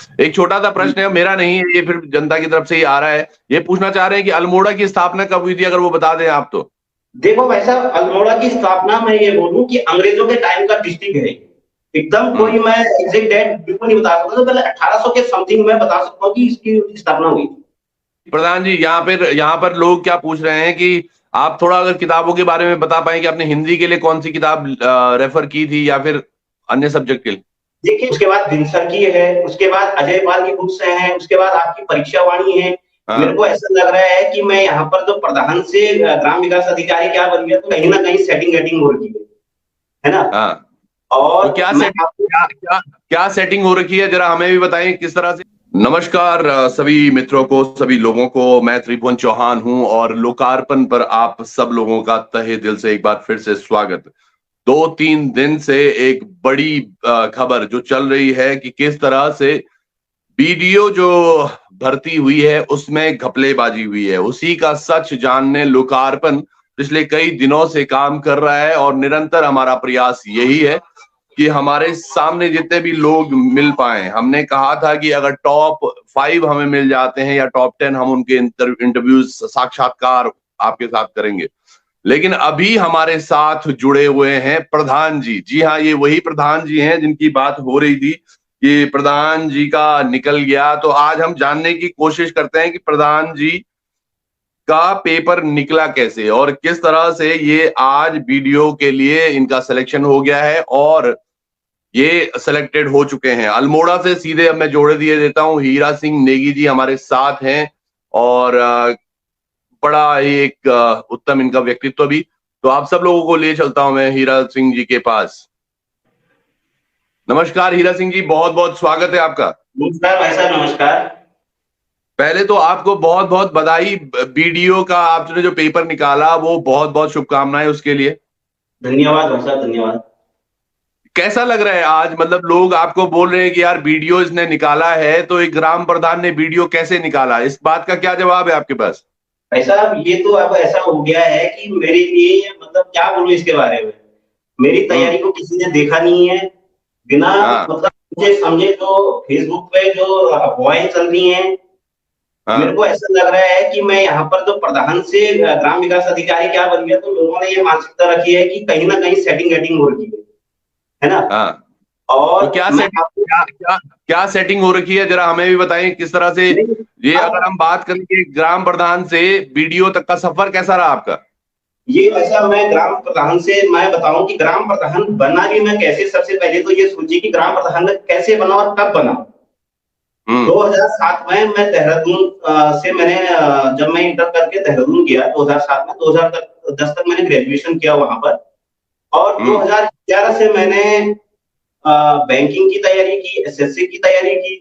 एक छोटा सा प्रश्न है, मेरा नहीं है ये, फिर जनता की तरफ से ही आ रहा है। ये पूछना चाह रहे हैं कि अल्मोड़ा की स्थापना कब हुई थी, अगर वो बता दें आप तो। देखो भाई साहब, अल्मोड़ा की स्थापना मैं ये बोलूं कि अंग्रेजों के टाइम का डिस्ट्रिक्ट है। एकदम कोई मैं एग्जैक्ट डेट बिल्कुल नहीं बता सकता, तो पहले 1800 के समथिंग मैं बता सकता हूँ कि इसकी स्थापना हुई थी। प्रधान जी, यहाँ पर लोग क्या पूछ रहे हैं कि आप थोड़ा अगर किताबों के बारे में बता पाएं कि आपने हिंदी के लिए कौन सी किताब रेफर की थी या फिर अन्य सब्जेक्ट के लिए। देखिए, उसके बाद दिनसर की है, उसके बाद अजय पाल की बुक्स हैं, उसके बाद आपकी परीक्षा वाणी है। मेरे को ऐसा लग रहा है कि मैं यहाँ पर जो प्रधान से ग्राम विकास अधिकारी क्या बन गया, तो कहीं ना कहीं सेटिंग वेटिंग हो रही है ना। हाँ, तो और मैं आपको क्या सेटिंग हो रखी है, जरा हमें भी बताएं किस तरह से। नमस्कार सभी मित्रों को, सभी लोगों को। मैं त्रिभुवन चौहान हूं और लोकार्पण पर आप सब लोगों का तहे दिल से एक बार फिर से स्वागत। 2-3 दिन से एक बड़ी खबर जो चल रही है कि किस तरह से बीडीओ जो भर्ती हुई है उसमें घपलेबाजी हुई है, उसी का सच जानने लोकार्पण पिछले कई दिनों से काम कर रहा है और निरंतर हमारा प्रयास यही है कि हमारे सामने जितने भी लोग मिल पाए। हमने कहा था कि अगर टॉप 5 हमें मिल जाते हैं या टॉप 10, हम उनके इंटरव्यूज साक्षात्कार आपके साथ करेंगे। लेकिन अभी हमारे साथ जुड़े हुए हैं प्रधान जी। जी हाँ, ये वही प्रधान जी हैं जिनकी बात हो रही थी कि प्रधान जी का निकल गया। तो आज हम जानने की कोशिश करते हैं कि प्रधान जी का पेपर निकला कैसे और किस तरह से ये आज बीडीओ के लिए इनका सिलेक्शन हो गया है और ये सिलेक्टेड हो चुके हैं। अल्मोड़ा से सीधे अब मैं जोड़े दिए देता हूं, हीरा सिंह नेगी जी हमारे साथ हैं और बड़ा ही एक उत्तम इनका व्यक्तित्व भी। तो आप सब लोगों को ले चलता हूं मैं हीरा सिंह जी के पास। नमस्कार हीरा सिंह जी, बहुत बहुत स्वागत है आपका। नमस्कार भाई साहब, नमस्कार। पहले तो आपको बहुत बहुत बधाई, बीडीओ का आपने जो पेपर निकाला वो बहुत बहुत शुभकामनाएं उसके लिए। धन्यवाद भाई साहब, धन्यवाद। कैसा लग रहा है आज, मतलब लोग आपको बोल रहे हैं कि यार बीडीओ इसने निकाला है, तो एक ग्राम प्रधान ने बीडीओ कैसे निकाला, इस बात का क्या जवाब है आपके पास। भाई साहब, ये तो अब ऐसा हो गया है कि मेरे लिए मतलब क्या बोलूं इसके बारे में। मेरी तैयारी को किसी ने देखा नहीं है। बिना हाँ मतलब मुझे समझे जो फेसबुक पे जो अफवाहें चल रही हैं, मेरे हाँ। को ऐसा लग रहा है कि मैं यहाँ पर जो प्रधान से ग्राम विकास अधिकारी क्या बन गया, तो लोगों ने ये मानसिकता रखी है कि कहीं ना कहीं सेटिंग वेटिंग हो रही है ना। हाँ, तो और मैं आपको क्या सेटिंग हो रखी है, जरा हमें भी बताएं किस तरह से। नहीं, ये अगर अब हम बात करें कि ग्राम प्रधान से बीडीओ तक का सफर कैसा रहा आपका। ये ऐसा मैं ग्राम प्रधान से मैं बताऊं कि ग्राम प्रधान बना भी मैं कैसे। सबसे पहले तो ये सोचिए कि ग्राम प्रधान कैसे बना और कब बना। हम्म 2007 में मैं देहरादून से मैंने जब मैं इंटर करके देहरादून गया 2007 में, 2010 तक मैंने ग्रेजुएशन किया वहां पर। और हम्म 2011 से मैंने बैंकिंग की तैयारी की, एसएससी की तैयारी की,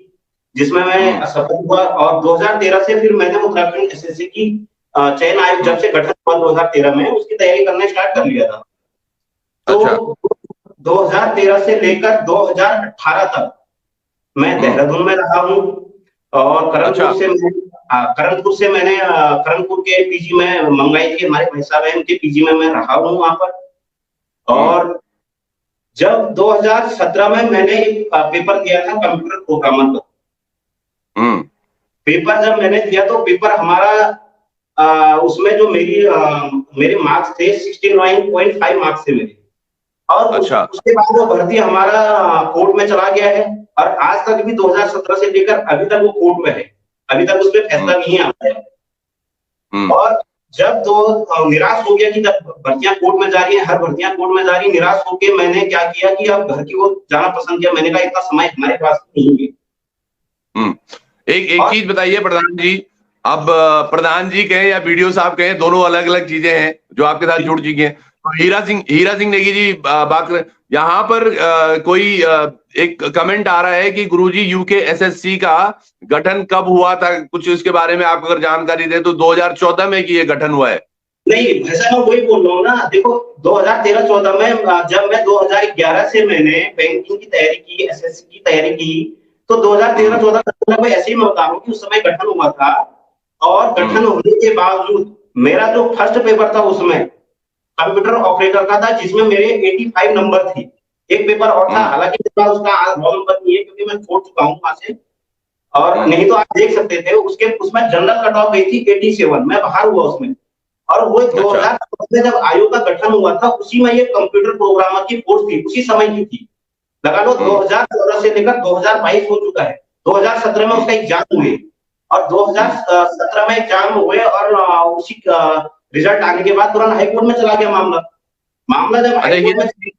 जिसमें हम्म मैं सफल हुआ। और 2013 से फिर मैंने उत्तराखंड एसएससी की चयन आयोग हम्म। जब से गठन हुआ 2013 में, उसकी तैयारी करना स्टार्ट कर लिया था। अच्छा। तो 2013 से लेकर 2018 तक मैं हम्म। देहरादून में रहा हूँ। और अच्छा। करणपुर से मैंने करणपुर के पीजी में मंगाई थी, हमारे भाई साहब हैं उनके पीजी में मैं रहा हूँ वहां पर। हम्म और जब 2017 में मैंने एक पेपर दिया था कंप्यूटर प्रोग्रामर का। हम्म पेपर जब मैंने दिया तो पेपर हमारा उसमें जो मेरे मार्क्स थे 69.5 मार्क्स थे मेरे। और अच्छा। उसके बाद वो भर्ती हमारा कोर्ट में चला गया है। और आज तक भी 2017 से लेकर अभी तक वो कोर्ट में है। अभी तक उस पर हम्म फैसला नहीं आता है। हम्म और जब तो निराश हो गया कि जब भर्तियां कोर्ट में जा रही है, हर भर्तियां कोर्ट में जा रही, निराश होकर मैंने क्या किया कि अब घर की ओर जाना पसंद किया। मैंने कहा इतना समय हमारे पास नहीं है। हम्म एक और चीज बताइए प्रधान जी। अब प्रधान जी कहें या बीडीओ साहब कहें, दोनों अलग अलग चीजें हैं जो आपके साथ जुड़ चुकी हैं। तो हीरा सिंह नेगी जी बात करें। यहाँ पर कोई एक कमेंट आ रहा है कि गुरुजी यूके एसएससी का गठन कब हुआ था, कुछ इसके बारे में आप अगर जानकारी दें तो 2014 में कि ये गठन हुआ है। नहीं, वैसा मैं वही बोल रहा हूँ ना। देखो, 2013-14 में जब मैं 2011 से मैंने बैंकिंग की तैयारी की, एसएससी की तैयारी की, तो हम्म 2013-14 में ऐसे ही मैं बता रहा हूँ कि उस समय गठन हुआ था। और हम्म गठन होने के बावजूद मेरा जो फर्स्ट पेपर था उसमें कंप्यूटर ऑपरेटर का था, जिसमें मेरे 85 नंबर थे। एक पेपर और था, हम्म हालांकि मेरे पास उसका रोल नंबर नहीं है क्योंकि मैं छोड़ चुका हूँ वहां से। और नहीं तो आप देख सकते थे उसके उसमें जनरल कट ऑफ गई थी 87, मैं बाहर हुआ उसमें। और वो 2014 में जब आयोग का गठन हुआ था, उसी में ये कंप्यूटर प्रोग्रामर की पोस्ट थी, उसी समय की थी। लगा लो 2014 से लेकर 2022 हो चुका है, 2017 में उसका एग्जाम हुए, और 2017 में एग्जाम हुए, और उसी रिजल्ट आने के बाद तुरंत हाईकोर्ट में चला गया मामला। मामला जब हाईकोर्ट में,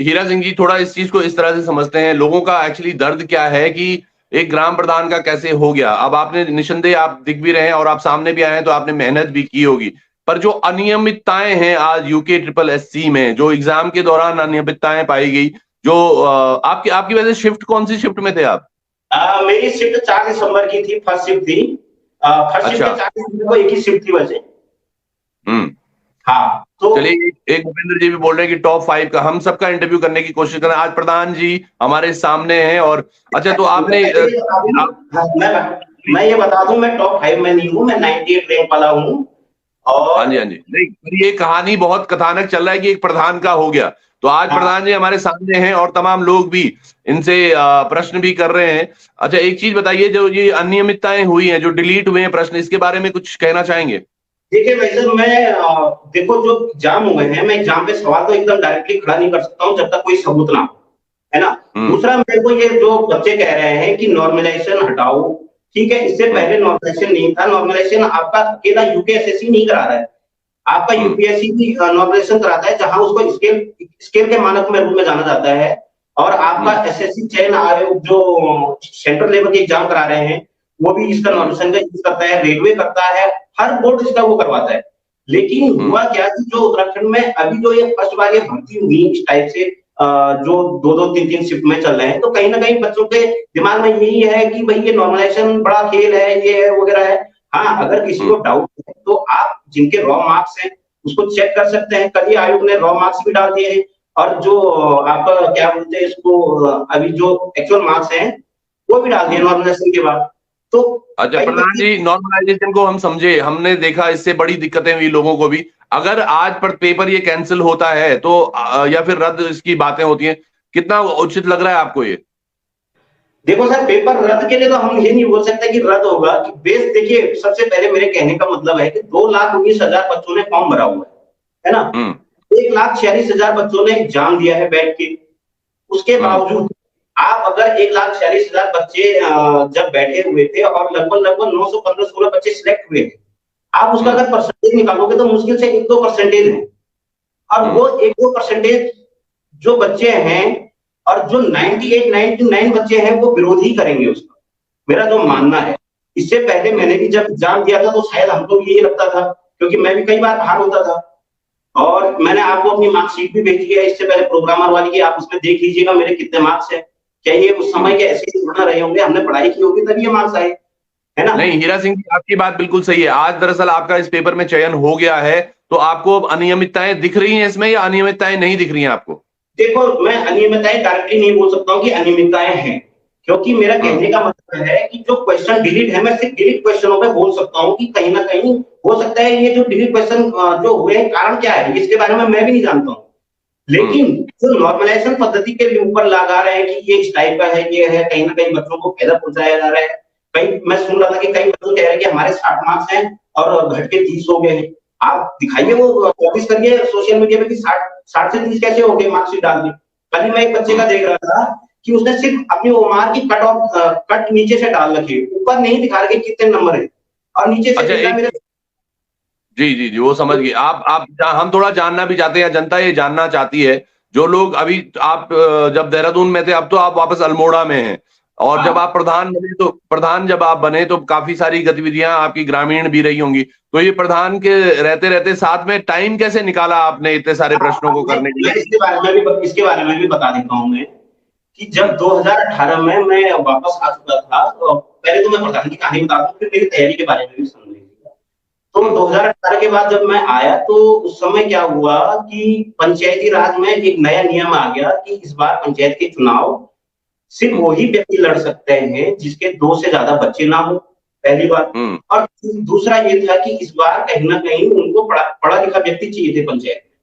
हीरा सिंह जी थोड़ा इस चीज को इस तरह से समझते हैं, लोगों का एक्चुअली दर्द क्या है कि एक ग्राम प्रधान का कैसे हो गया। अब आपने निसंदेह आप दिख भी रहे हैं और आप सामने भी आए हैं तो आपने मेहनत भी की होगी, पर जो अनियमितताएं हैं आज यूके ट्रिपल एससी में, जो एग्जाम के दौरान अनियमितताएं पाई गई, जो आपकी आपकी वजह से शिफ्ट, कौन सी शिफ्ट में थे आप? मेरी शिफ्ट 4 दिसंबर की थी, फर्स्ट शिफ्ट थी। फर्स्ट शिफ्ट अच्छा। 4 दिसंबर को एक ही शिफ्ट थी वैसे। हाँ, तो चलिए, एक भूपेंद्र जी भी बोल रहे हैं कि टॉप 5 का हम सबका इंटरव्यू करने की कोशिश करें। आज प्रधान जी हमारे सामने हैं। और अच्छा, तो आपने मैं ये बता दूं, मैं टॉप 5 में नहीं हूँ, मैं 98 रैंक वाला हूँ। और हाँ जी, हाँ जी, नहीं, ये कहानी बहुत कथानक चल रहा है कि एक प्रधान का हो गया। तो आज प्रधान जी हमारे सामने हैं और तमाम लोग भी इनसे प्रश्न भी कर रहे हैं। अच्छा, एक चीज बताइए, जो ये अनियमितताएं हुई हैं, जो डिलीट हुए हैं प्रश्न, इसके बारे में कुछ कहना चाहेंगे? देखिए भाई साहब, मैं देखो जो एग्जाम हुए हैं, मैं एग्जाम पे सवाल तो एकदम डायरेक्टली खड़ा नहीं कर सकता हूँ जब तक कोई सबूत ना हो, है ना। दूसरा, मेरे को ये जो बच्चे कह रहे हैं कि नॉर्मलाइजेशन हटाओ, ठीक है, इससे पहले नॉर्मलाइजेशन नहीं था। नॉर्मलाइजेशन आपका अकेला यूकेएसएससी नहीं करा रहा है, आपका यूपीएससी भी नॉर्मलाइजेशन कराता है, जहां उसको स्केल स्केल के मानक में रूप में जाना जाता है। और आपका एसएससी चयन आयोग जो सेंट्रल लेवल के एग्जाम करा रहे हैं, वो भी इसका नॉर्मलाइजेशन का यूज करता है, रेलवे करता है, हर बोर्ड इसका वो करवाता है। लेकिन हुआ क्या कि जो उत्तराखंड में अभी जो ये फर्स्ट बार ये भर्ती हुई इस टाइप से, जो 2-2 3-3 शिफ्ट में चल रहे हैं, तो कहीं ना कहीं बच्चों के दिमाग में यही है कि भाई ये नॉर्मलाइजेशन बड़ा खेल है, ये है वगैरह है। हाँ, अगर किसी को डाउट है तो आप जिनके रॉ मार्क्स हैं उसको चेक कर सकते हैं। कल ही आयोग ने रॉ मार्क्स भी डाल दिए हैं, और जो आपका क्या बोलते हैं इसको, अभी जो एक्चुअल मार्क्स हैं वो भी डाल दिए नॉर्मलाइजेशन के बाद। तो अच्छा प्रधान जी, नॉर्मलाइजेशन को हम समझे, हमने देखा इससे बड़ी दिक्कतें हुई लोगों को भी। अगर आज पर पेपर ये कैंसिल होता है तो या फिर रद्द इसकी बातें होती हैं, कितना उचित लग रहा है आपको ये? देखो सर, पेपर रद्द के लिए तो हम ये नहीं बोल सकते कि रद्द होगा। कि बेस देखिए, सबसे पहले मेरे कहने का मतलब है कि 2,19,000 बच्चों ने फॉर्म भरा हुआ है ना। 1,46,000 बच्चों ने एग्जाम दिया है बैठ के। उसके बावजूद आप अगर 1,46,000 बच्चे जब बैठे हुए थे और लगभग लगभग 915-16 बच्चे सिलेक्ट हुए थे, आप उसका अगर परसेंटेज निकालोगे तो मुश्किल से 1-2% है। और वो 1-2% जो बच्चे हैं, और जो 98-99 बच्चे हैं, वो विरोध ही करेंगे उसका, मेरा जो मानना है। इससे पहले मैंने भी जब एग्जाम दिया था तो शायद हमको भी यही लगता था, क्योंकि मैं भी कई बार बाहर होता था। और मैंने आपको अपनी मार्कशीट भी भेजी है इससे पहले प्रोग्रामर वाली की, आप उसमें देख लीजिएगा मेरे कितने मार्क्स है। क्या ये उस समय के ऐसे ही पढ़ना रहे होंगे, हमने पढ़ाई की होगी तभी ये मार्क्स आए, है ना। नहीं हीरा सिंह जी, आपकी बात बिल्कुल सही है। आज दरअसल आपका इस पेपर में चयन हो गया है, तो आपको अनियमितताएं दिख रही हैं इसमें, या अनियमितताएं नहीं दिख रही हैं आपको? देखो, मैं अनियमितताएं डायरेक्टली नहीं बोल सकता हूँ कि अनियमितताएं हैं, क्योंकि मेरा कहने का मतलब है कि जो क्वेश्चन डिलीट है, मैं सिर्फ डिलीट क्वेश्चनों पे बोल सकता हूँ कि कहीं ना कहीं हो सकता है ये जो डिलीट क्वेश्चन जो हुए हैं, कारण क्या है इसके बारे में मैं भी नहीं जानता हूँ। लेकिन जो नॉर्मलाइजेशन पद्धति के ऊपर लगा रहे हैं कि ये इस टाइप का है, ये है, कहीं ना कहीं बच्चों को फायदा पहुंचाया जा रहा है। कहीं मैं सुन रहा था कि कई बच्चे कह रहे हैं कि हमारे 60 मार्क्स हैं और घट के 30 हो गए हैं। आप दिखाइए, वो कोशिश करिए सोशल मीडिया पे कि 60 से 30 कैसे हो गए मार्क्सिट डाल दी। कल ही मैं एक बच्चे का देख रहा था कि उसने सिर्फ अपनी ओमार की कट नीचे से डाल रखी, ऊपर नहीं दिखा रहे कितने नंबर है, और नीचे से अच्छा, मेरे। जी जी जी, वो समझ गए। आप हम थोड़ा जानना भी चाहते हैं, या जनता ये जानना चाहती है, जो लोग अभी, आप जब देहरादून में थे, अब तो आप वापस अल्मोड़ा में हैं, और जब आप प्रधान जब आप बने तो काफी सारी गतिविधियां आपकी ग्रामीण भी रही होंगी। तो ये प्रधान के रहते रहते साथ में टाइम कैसे निकाला आपने इतने सारे प्रश्नों को करने के लिए? इसके बारे में भी बता देता हूँ मैं कि जब 2018 में मैं वापस आ चुका था, तो पहले तो मैं प्रधान की कहानी बता दूं, फिर मेरी तैयारी के बारे में भी सुन लीजिए। तो 2018 के बाद जब मैं आया तो उस समय क्या हुआ कि पंचायती राज में एक नया नियम आ गया कि इस बार पंचायत के चुनाव सिर्फ वही व्यक्ति लड़ सकते हैं जिसके 2 से ज्यादा बच्चे ना हो, पहली बात। और दूसरा ये था कि इस बार कहीं ना कहीं उनको पढ़ा लिखा व्यक्ति चाहिए थे पंचायत में।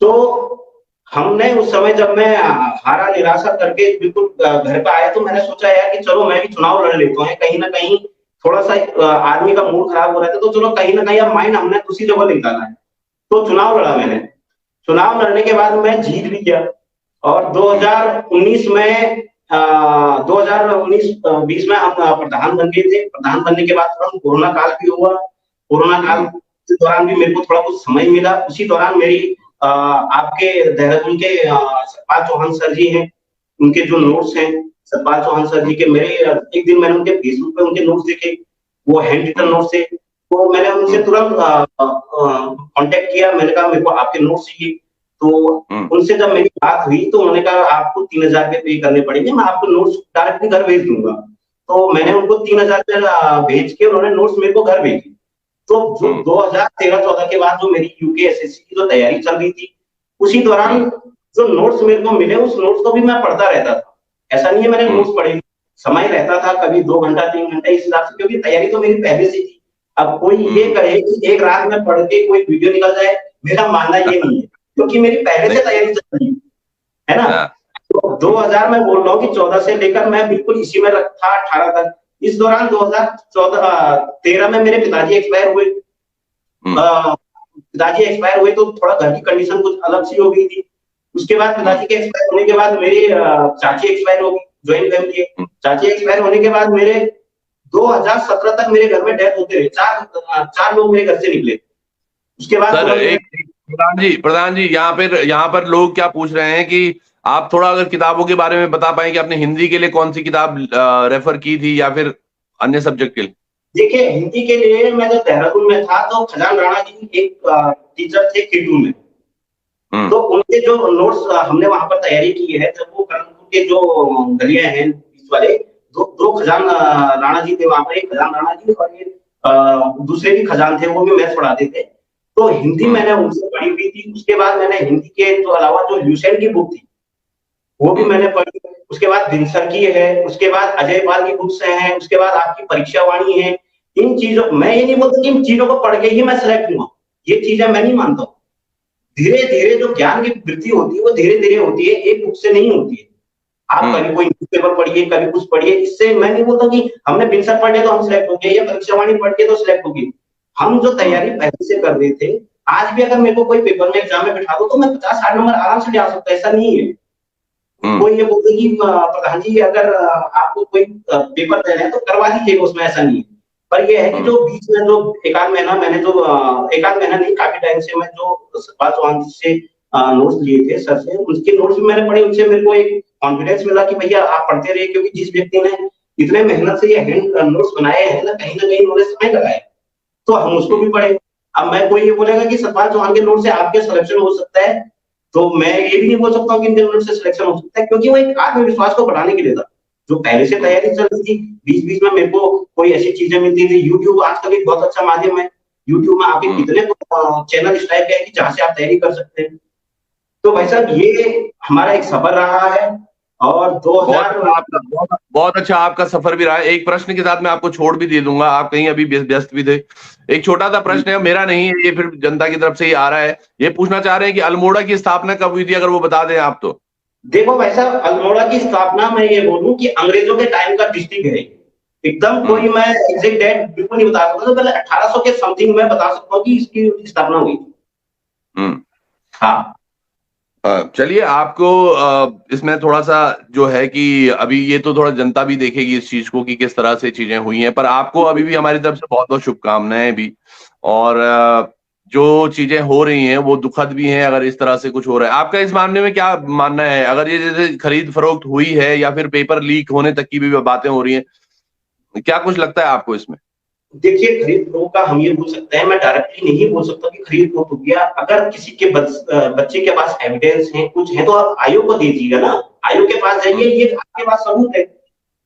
तो हमने उस समय जब मैं हारा निराशा करके बिल्कुल घर पे आया तो मैंने सोचा यार कि चलो मैं भी चुनाव लड़ लेता हूँ, कहीं ना कहीं थोड़ा सा आदमी का मूड खराब हो रहा था, तो चलो कहीं ना कहीं अब माइंड हमने दूसरी जगह ले डाला है। तो चुनाव लड़ा मैंने। चुनाव लड़ने के बाद मैं जीत भी गया। और 2019 में 2019-20 में हम प्रधान बन गए थे। प्रधान बनने के बाद तुरंत कोरोना काल भी हुआ। कोरोना काल के दौरान भी मेरे को थोड़ा कुछ समय मिला। उसी दौरान मेरी आपके देहरादून के सतपाल चौहान सर जी हैं, उनके जो नोट्स हैं, सतपाल चौहान सर जी के मेरे एक दिन मैंने उनके फेसबुक पे उनके नोट्स देखे, वो हैंड रिटन नोट्स थे। तो मैंने उनसे तुरंत कांटेक्ट किया, मैंने कहा मेरे को आपके नोट्स चाहिए। तो उनसे जब मेरी बात हुई तो उन्होंने कहा आपको 3,000 रुपये पे करने पड़ेंगे, मैं आपको नोट्स डायरेक्टली घर भेज दूंगा। तो मैंने उनको 3,000 रुपये भेज के उन्होंने नोट्स मेरे को घर भेजे। तो जो 2013-14 के बाद जो मेरी यूके एसएससी की जो तैयारी चल रही थी, उसी दौरान जो नोट्स मेरे को मिले उस नोट्स को भी मैं पढ़ता रहता था। ऐसा नहीं है मैंने नोट्स पढ़े, समय रहता था कभी 2 घंटा 3 घंटा इस हिसाब से, क्योंकि तैयारी तो मेरी पहले से थी। अब कोई ये कहे कि एक रात में पढ़ के कोई वीडियो निकल जाए, मेरा मानना ये नहीं है, क्योंकि मेरी पहले से तैयारी चल रही है ना। तो 2000 में बोल रहा हूँ कि 14 से लेकर मैं बिल्कुल इसी में था 18 तक। इस दौरान 2013 में मेरे पिताजी एक्सपायर हुए। पिताजी एक्सपायर हुए तो थोड़ा घर की कंडीशन कुछ अलग सी हो गई थी। उसके बाद पिताजी के एक्सपायर होने के बाद मेरे चाची एक्सपायर हो गई, ज्वाइंट फैमिली है। चाची एक्सपायर होने के बाद मेरे 2017 तक मेरे घर में डेथ होते रहे, चार लोग मेरे घर से निकले। उसके बाद सर प्रधान जी यहाँ पर लोग क्या पूछ रहे हैं कि आप थोड़ा अगर किताबों के बारे में बता पाएं कि आपने हिंदी के लिए कौन सी किताब रेफर की थी या फिर अन्य सब्जेक्ट के लिए। देखिए हिंदी के लिए मैं जब देहरादून में था तो खजान राणा जी एक टीचर थे K2 में, तो उनके जो नोट्स हमने वहां पर तैयारी की है। जब वो कर्नपुर के जो गलियां हैं बीच वाले, दो खजान राणा जी थे वहां पर, एक खजान राणा जी और एक दूसरे भी खजान थे, वो भी मैथ्स पढ़ाते थे। तो हिंदी मैंने उनसे पढ़ी हुई थी। उसके बाद मैंने हिंदी के जो अलावा जो ल्यूसेंट की बुक थी वो भी मैंने पढ़ी। उसके बाद दिनसर की है, उसके बाद अजय पाल की बुक्स हैं, उसके बाद आपकी परीक्षा वाणी है। इन चीजों, मैं ये नहीं बोलता कि इन चीजों को पढ़ के ही मैं सिलेक्ट हुआ, ये चीजें मैं नहीं मानता हूँ। धीरे धीरे जो ज्ञान की वृद्धि होती है वो धीरे धीरे होती है, एक बुक से नहीं होती है। आप कभी कोई न्यूज़पेपर पढ़िए, कभी कुछ पढ़िए, इससे मैं नहीं बोलता कि हमने बिनसर पढ़ लिया तो हम सिलेक्ट हो गए या परीक्षा वाणी पढ़ के तो सिलेक्ट हो गए। हम जो तैयारी पहले से कर रहे थे, आज भी अगर मेरे को कोई पेपर में एग्जाम में बिठा दो तो मैं 50-60 नंबर आराम से ले आ सकता, ऐसा नहीं है। कोई ये बोलते कि प्रधान जी अगर आपको कोई पेपर देना है तो करवा दीजिएगा, उसमें ऐसा नहीं है। पर ये है कि जो बीच में जो एकाध महीना मैंने जो एकाध महीना नहीं, काफी टाइम से मैं जो सतपाल चौहान से नोट्स लिए थे सर से, उसके नोट्स भी मैंने पढ़े। उनसे मेरे को एक कॉन्फिडेंस मिला कि भैया आप पढ़ते रहिए, क्योंकि जिस व्यक्ति ने इतने मेहनत से ये हैंड नोट्स बनाए हैं ना, कहीं ना कहीं उन्होंने समय लगाया, तो हम उसको भी पढ़े। अब मैं कोई ये बोलेगा कि सतपाल चौहान के नोट से आपके सिलेक्शन हो सकता है, तो मैं ये भी नहीं बोल सकता हूँ कि इनके नोट से सिलेक्शन हो सकता है, क्योंकि वो एक आत्मविश्वास को बढ़ाने के लिए था। जो पहले से तैयारी चल रही थी, बीच बीच में मेरे को कोई ऐसी चीजें मिलती थी। यूट्यूब आजकल एक बहुत अच्छा माध्यम है, यूट्यूब में आपके कितने चैनल इस टाइप के हैं कि जहां से आप तैयारी कर सकते हैं। तो भाई साहब ये हमारा एक सफर रहा है। और 2000 बहुत अच्छा आपका सफर भी रहा है। एक प्रश्न के साथ मैं आपको छोड़ भी दे दूंगा, आप कहीं अभी व्यस्त भी थे। एक छोटा सा प्रश्न है, मेरा नहीं है ये, फिर जनता की तरफ से ही आ रहा है। ये पूछना चाह रहे हैं कि अल्मोड़ा की स्थापना कब हुई थी, अगर वो बता दें आप तो। देखो भाई साहब, अल्मोड़ा की स्थापना मैं ये बोलूं कि अंग्रेजों के टाइम का डिस्ट्रिक्ट है एकदम। कोई मैं एग्जैक्ट डेट बिल्कुल नहीं बता सकता, तो पहले 1800 के समथिंग मैं बता सकता हूँ कि इसकी स्थापना हुई थी। हाँ चलिए, आपको इसमें थोड़ा सा जो है कि अभी ये तो थोड़ा जनता भी देखेगी इस चीज को कि किस तरह से चीजें हुई हैं, पर आपको अभी भी हमारी तरफ से बहुत बहुत शुभकामनाएं भी। और जो चीजें हो रही हैं वो दुखद भी हैं, अगर इस तरह से कुछ हो रहा है। आपका इस मामले में क्या मानना है, अगर ये जैसे खरीद फरोख्त हुई है या फिर पेपर लीक होने तक की भी बातें हो रही हैं, क्या कुछ लगता है आपको इसमें? देखिए, खरीद फरोख्त का हम ये बोल सकते हैं, मैं डायरेक्टली नहीं बोल सकता कि खरीद फरोख्त हो गया। अगर किसी के बच्चे के पास एविडेंस है, कुछ है, तो आप आयोग को दीजिएगा ना, आयोग के पास जाइए, ये आपके पास सबूत है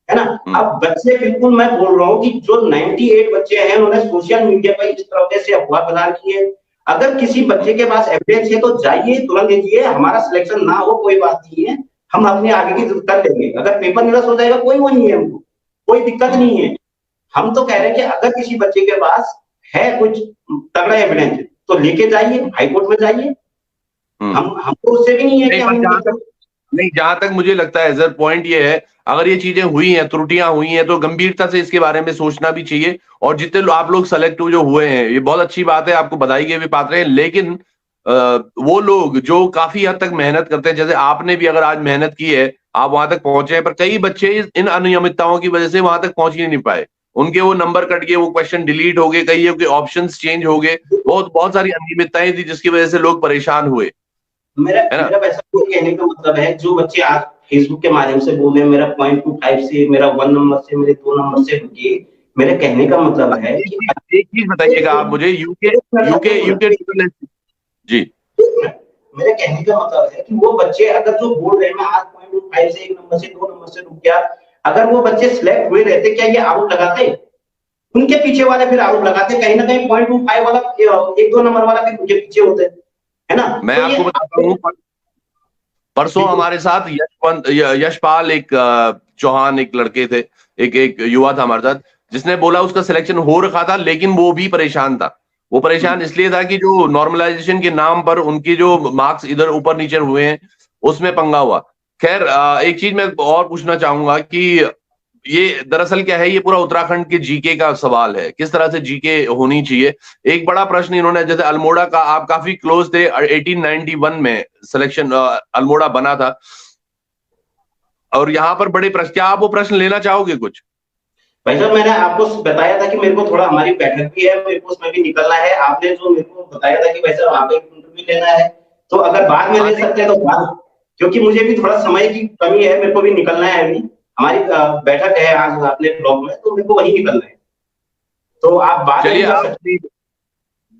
ना। अब बच्चे, बिल्कुल मैं बोल रहा हूँ कि जो 98 बच्चे हैं उन्होंने सोशल मीडिया पर इस तरह से अफवाह प्रदान की है। अगर किसी बच्चे के पास एविडेंस है तो जाइए, तुरंत दीजिए। हमारा सिलेक्शन ना हो कोई बात नहीं है, हम अपने आगे की कर लेंगे। अगर पेपर निरस्त हो जाएगा कोई वो नहीं है, हमको कोई दिक्कत नहीं है। हम तो कह रहे हैं कि अगर किसी बच्चे के पास है कुछ तगड़ा एविडेंस तो लेके जाइए, हाईकोर्ट में जाइए। हमको उससे भी नहीं है कि हम नहीं, जहां तक मुझे लगता है सर, पॉइंट ये है, अगर ये चीजें हुई हैं, त्रुटियां हुई हैं, तो गंभीरता से इसके बारे में सोचना भी चाहिए। और जितने आप लोग सेलेक्ट जो हुए हैं, ये बहुत अच्छी बात है, आपको बधाई के भी पात्र हैं। लेकिन वो लोग जो काफी हद तक मेहनत करते हैं, जैसे आपने भी अगर आज मेहनत की है, आप वहां तक पहुंचे हैं, पर कई बच्चे इन अनियमितताओं की वजह से वहां तक पहुंच ही नहीं पाए। उनके वो नंबर कट गए, वो क्वेश्चन डिलीट हो गए, कई के ऑप्शंस चेंज हो गए, बहुत बहुत सारी अनियमितताएं थी जिसकी वजह से लोग परेशान हुए, है ना। मेरा वैसा कोई कहने का मतलब है, जो बच्चे आज फेसबुक के माध्यम से बोले मेरा 0.25 से, मेरा 1 नंबर से, मेरे 2 नंबर से रुके, मेरे कहने का मतलब है कि एक चीज बताइएगा आप मुझे, यूके यूके यूके जी, मेरे कहने का मतलब है कि वो बच्चे अगर जो बोल रहे हैं मैं आज 0.5 से 1 नंबर से 2 नंबर से रुक गया, अगर वो बच्चे सिलेक्ट हुए रहते, क्या ये आरोप लगाते? उनके पीछे वाले फिर आरोप लगाते, कहीं ना कहीं 0.25 वाला 1-2 नंबर वाला फिर उनके पीछे होते, है ना। मैं आपको बताता हूँ, परसों हमारे साथ यशपाल एक चौहान एक लड़के थे, एक युवा था हमारे साथ, जिसने बोला उसका सिलेक्शन हो रखा था, लेकिन वो भी परेशान था। वो परेशान इसलिए था कि जो नॉर्मलाइजेशन के नाम पर उनकी जो मार्क्स इधर ऊपर नीचे हुए हैं, उसमें पंगा हुआ। खैर, एक चीज मैं और पूछना चाहूंगा कि ये दरअसल क्या है, ये पूरा उत्तराखंड के जीके का सवाल है, किस तरह से जीके होनी चाहिए। एक बड़ा प्रश्न इन्होंने, जैसे अल्मोड़ा का आप काफी क्लोज थे, 1891 में सिलेक्शन अल्मोड़ा बना था, और यहाँ पर बड़े प्रश्न, क्या आप वो प्रश्न लेना चाहोगे कुछ? भाई साहब, मैंने आपको बताया था कि मेरे को थोड़ा, हमारी बैठक भी है, मेरे को उसमें भी निकलना है। आपने जो मेरे को बताया था कि भाई साहब आप एक इंटरव्यू लेना है, तो अगर बाद में ले सकते हैं तो बाद, क्योंकि मुझे भी थोड़ा समय की कमी है, मेरे को भी निकलना है अभी। हमारी बैठक है आज अपने ब्लॉक में, तो मेरे को वही निकलना है, तो आप बाद में कर सकते।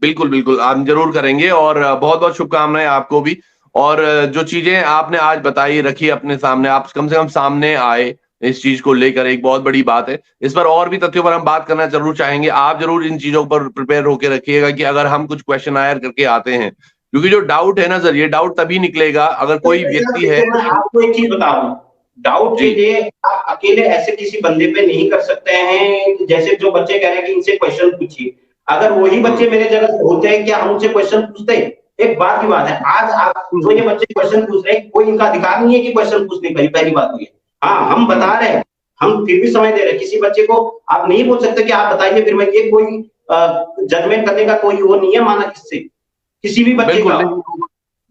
बिल्कुल बिल्कुल, हम जरूर करेंगे, और बहुत बहुत शुभकामनाएं आपको भी। और जो चीजें आपने आज बताई, रखी अपने सामने, आप कम से कम सामने आए इस चीज को लेकर, एक बहुत बड़ी बात है। इस पर और भी तथ्यों पर हम बात करना जरूर चाहेंगे। आप जरूर इन चीजों पर प्रिपेयर होकर रखिएगा कि अगर हम कुछ क्वेश्चन आयर करके आते हैं, क्योंकि जो डाउट है ना सर, ये डाउट तभी निकलेगा अगर कोई व्यक्ति है। मैं आपको एक चीज बता दूं, डाउट के लिए आप अकेले ऐसे किसी बंदे पे नहीं कर सकते हैं, जैसे जो बच्चे कह रहे हैं कि इनसे क्वेश्चन पूछिए। अगर वही बच्चे मेरे जगह होते हैं, क्या हम उनसे क्वेश्चन पूछते? एक बात की बात है, आज आप जो ये बच्चे क्वेश्चन पूछ रहे हैं, कोई इनका अधिकार नहीं है कि क्वेश्चन पूछने का, पहली बात हुई है। हाँ, हम बता रहे हैं, हम फिर भी समय दे रहे हैं। किसी बच्चे को आप नहीं बोल सकते कि आप बताइए, फिर मैं ये कोई जजमेंट करने का कोई वो नहीं है माना किससे, किसी भी बच्चे का।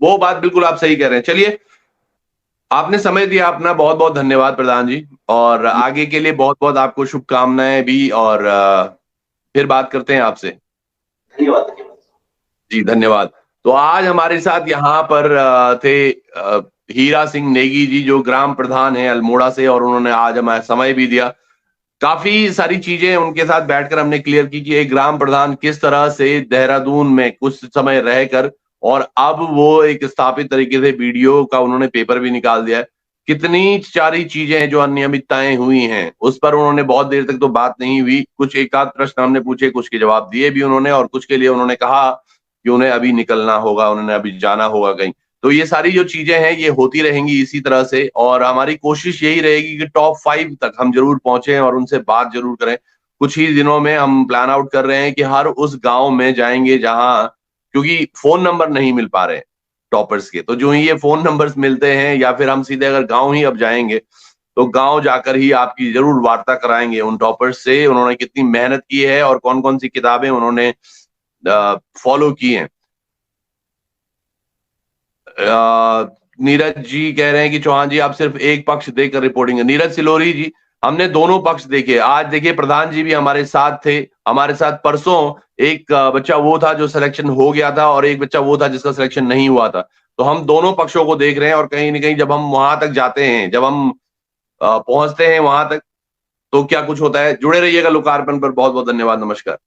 वो बात बिल्कुल आप सही कह रहे हैं। चलिए, आपने समय दिया अपना, बहुत बहुत धन्यवाद प्रधान जी, और आगे के लिए बहुत बहुत आपको शुभकामनाएं भी, और फिर बात करते हैं आपसे। धन्यवाद जी, धन्यवाद। तो आज हमारे साथ यहाँ पर थे हीरा सिंह नेगी जी, जो ग्राम प्रधान है अल्मोड़ा से, और उन्होंने आज हमारा समय भी दिया। काफी सारी चीजें उनके साथ बैठकर हमने क्लियर की कि एक ग्राम प्रधान किस तरह से देहरादून में कुछ समय रहकर, और अब वो एक स्थापित तरीके से वीडियो का उन्होंने पेपर भी निकाल दिया है। कितनी सारी चीजें हैं जो अनियमितताएं हुई हैं, उस पर उन्होंने बहुत देर तक तो बात नहीं हुई। कुछ एक आध प्रश्न हमने पूछे, कुछ के जवाब दिए भी उन्होंने, और कुछ के लिए उन्होंने कहा कि उन्हें अभी निकलना होगा, उन्होंने अभी जाना होगा कहीं। तो ये सारी जो चीजें हैं ये होती रहेंगी इसी तरह से, और हमारी कोशिश यही रहेगी कि टॉप 5 तक हम जरूर पहुंचे और उनसे बात जरूर करें। कुछ ही दिनों में हम प्लान आउट कर रहे हैं कि हर उस गांव में जाएंगे जहां, क्योंकि फोन नंबर नहीं मिल पा रहे टॉपर्स के, तो जो ही ये फोन नंबर्स मिलते हैं, या फिर हम सीधे अगर गांव ही अब जाएंगे, तो गांव जाकर ही आपकी जरूर वार्ता कराएंगे उन टॉपर्स से, उन्होंने कितनी मेहनत की है और कौन कौन सी किताबें उन्होंने फॉलो की हैं। नीरज जी कह रहे हैं कि चौहान जी आप सिर्फ एक पक्ष देकर रिपोर्टिंग। नीरज सिलोरी जी, हमने दोनों पक्ष देखे। आज देखिए, प्रधान जी भी हमारे साथ थे। हमारे साथ परसों एक बच्चा वो था जो सिलेक्शन हो गया था, और एक बच्चा वो था जिसका सिलेक्शन नहीं हुआ था। तो हम दोनों पक्षों को देख रहे हैं, और कहीं ना कहीं जब हम वहां तक जाते हैं, जब हम पहुंचते हैं वहां तक, तो क्या कुछ होता है। जुड़े रहिएगा लोकार्पण पर। बहुत बहुत धन्यवाद, नमस्कार।